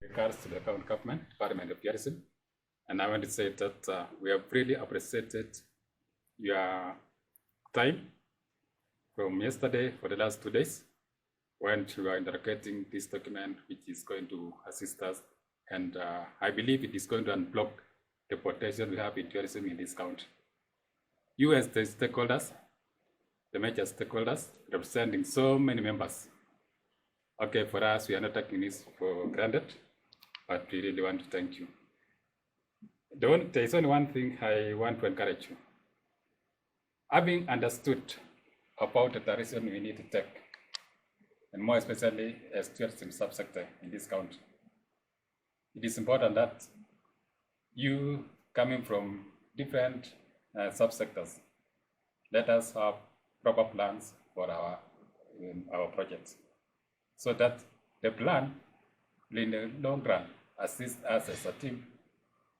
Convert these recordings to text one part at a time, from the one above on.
regards to the county government, Department of Tourism, and I want to say that we have really appreciated your time from yesterday for the last 2 days when you are interrogating this document, which is going to assist us, and I believe it is going to unblock the potential we have in tourism in this county. You as the stakeholders, the major stakeholders, representing so many members. Okay, for us, we are not taking this for granted, but we really want to thank you. There is only one thing I want to encourage you. Having understood about the direction we need to take, and more especially as tourism subsector in this county, it is important that you coming from different subsectors, let us have proper plans for our projects, so that the plan will in the long run assist us as a team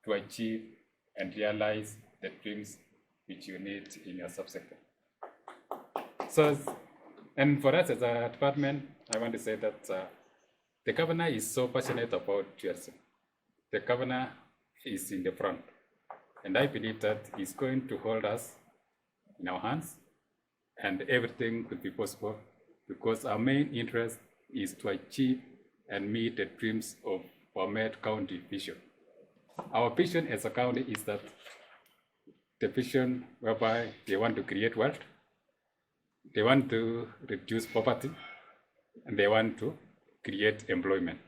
to achieve and realize the dreams which you need in your subsector. So, and for us as a department, I want to say that the governor is so passionate about tourism. The governor is in the front, and I believe that he's going to hold us in our hands, and everything will be possible because our main interest is to achieve and meet the dreams of Bomet County vision. Our vision as a county is that the vision whereby they want to create wealth, they want to reduce poverty, and they want to create employment.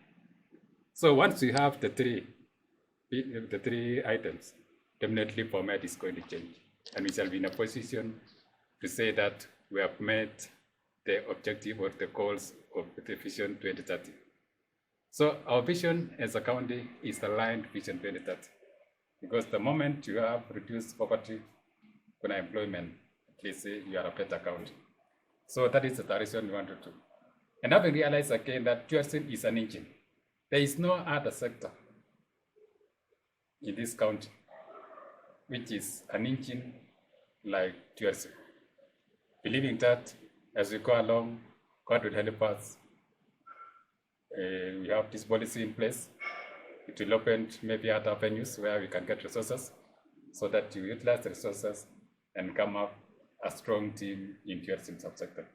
So once we have the three items, definitely Bomet is going to change, and we shall be in a position to say that we have met the objective or the goals of the Vision 2030. So our vision as a county is aligned Vision 2030, because the moment you have reduced poverty and unemployment, at least you are a better county. So that is the direction we want to do. And having realized again that tourism is an engine, there is no other sector in this county which is an engine like tourism. Believing that as we go along, God will help us. We have this policy in place. It will open maybe other venues where we can get resources so that you utilize the resources and come up a strong team in tourism subsector.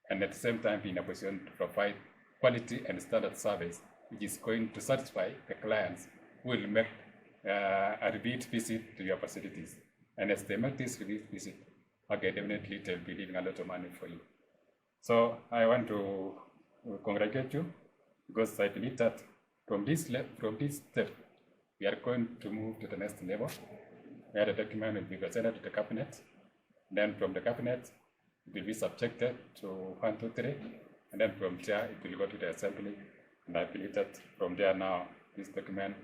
And at the same time, be in a position to provide quality and standard service, which is going to satisfy the clients who will make a repeat visit to your facilities. And as they make this repeat visit, okay, definitely they'll be leaving a lot of money for you. So I want to congratulate you, because I believe that from this step, we are going to move to the next level, where the document will be presented to the cabinet. Then from the cabinet, it will be subjected to 1, 2, 3, and then from there it will go to the assembly. And I believe that from there now, this document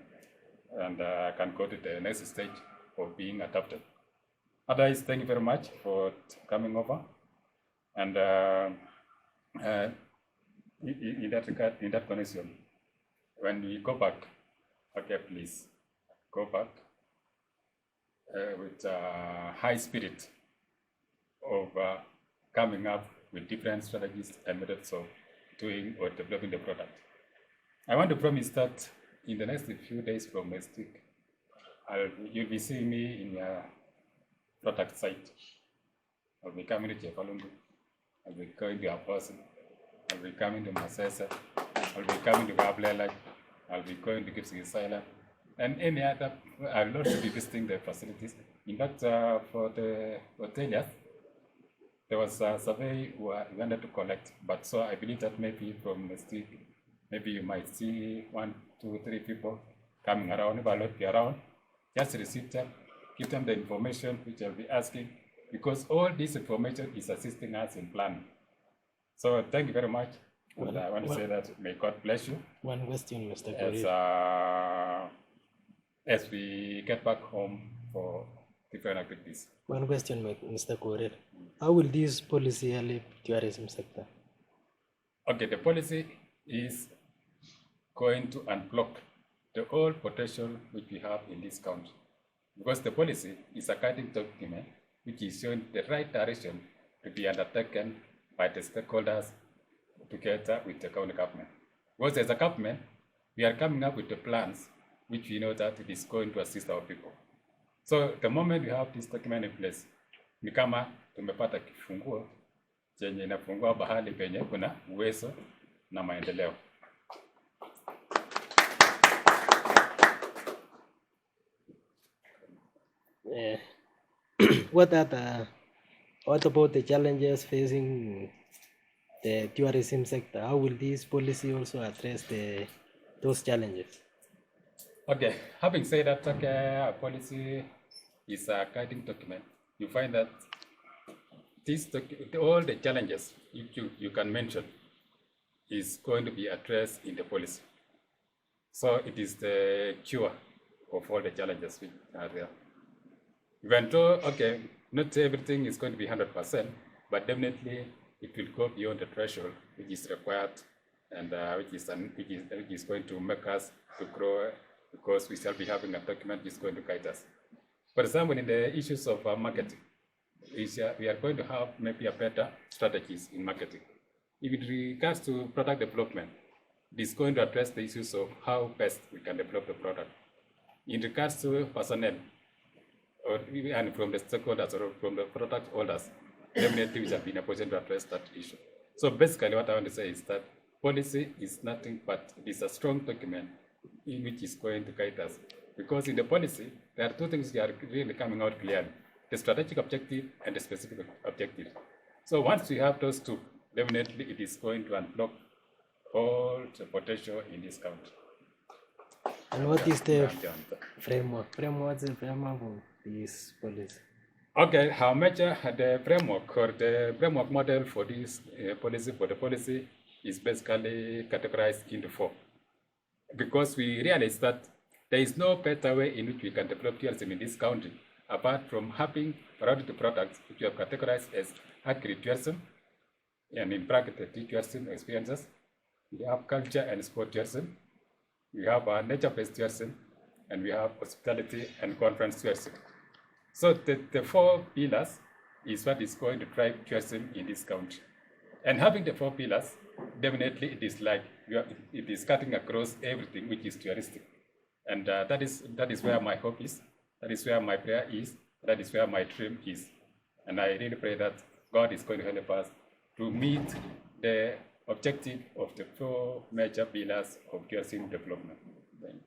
can go to the next stage of being adopted. Otherwise, thank you very much for coming over. And in that regard, in that connection, when we go back, okay, please go back with high spirit of coming up with different strategies and methods of doing or developing the product. I want to promise that in the next few days from next week, you'll be seeing me in your product site. I'll be coming to Jefalungu, I'll be going to Apostle, I'll be coming to Masesa, I'll be coming to Gablela, I'll be going to Gibson Asylum, and any other. I'll also be visiting the facilities. In fact, for the hoteliers, there was a survey we wanted to collect, but so I believe that maybe from next week, maybe you might see 1, 2, 3 people coming around. If I not be around, just receive them, give them the information which I'll be asking, because all this information is assisting us in planning. So thank you very much. And I want to say that may God bless you. One question, Mr. Korir. As we get back home for different activities. One question, Mr. Korir. How will this policy help tourism sector? Okay, the policy is going to unblock the whole potential which we have in this country, because the policy is a guiding document which is showing the right direction to be undertaken by the stakeholders together with the county government. Because as a government, we are coming up with the plans which we know that it is going to assist our people. So the moment we have this document in place, ni kama tumepata kifunguo chenye inafungua bahali penye kuna uwezo na maendeleo. What about the challenges facing the tourism sector? How will this policy also address those challenges? Okay, having said that, our policy is a guiding document. You find that all the challenges you can mention is going to be addressed in the policy. So it is the cure of all the challenges which are there. Even though, okay, not everything is going to be 100%, but definitely it will go beyond the threshold which is required and which is going to make us to grow, because we shall be having a document which is going to guide us. For example, in the issues of marketing, we are going to have maybe a better strategies in marketing. If it regards to product development, it is going to address the issues of how best we can develop the product. In regards to personnel, and from the stakeholders or from the product holders, definitely we shall be in a position to address that issue. So basically what I want to say is that policy is nothing but it is a strong document in which is going to guide us. Because in the policy, there are two things that are really coming out clearly: the strategic objective and the specific objective. So once we have those two, definitely it is going to unblock all the potential in this country. And what is the framework? What's the framework of this policy? Okay, how much the framework or the framework model for this policy is basically categorized into four. Because we realize that there is no better way in which we can develop tourism in this country apart from having variety products which we have categorized as agri-tourism, and in bracket the tourism experiences. We have culture and sport tourism. We have nature-based tourism, and we have hospitality and conference tourism. So the four pillars is what is going to drive tourism in this country. And having the four pillars, definitely it is like it is cutting across everything which is touristic. And that is where my hope is, that is where my prayer is, that is where my dream is. And I really pray that God is going to help us to meet the objective of the four major pillars of tourism development.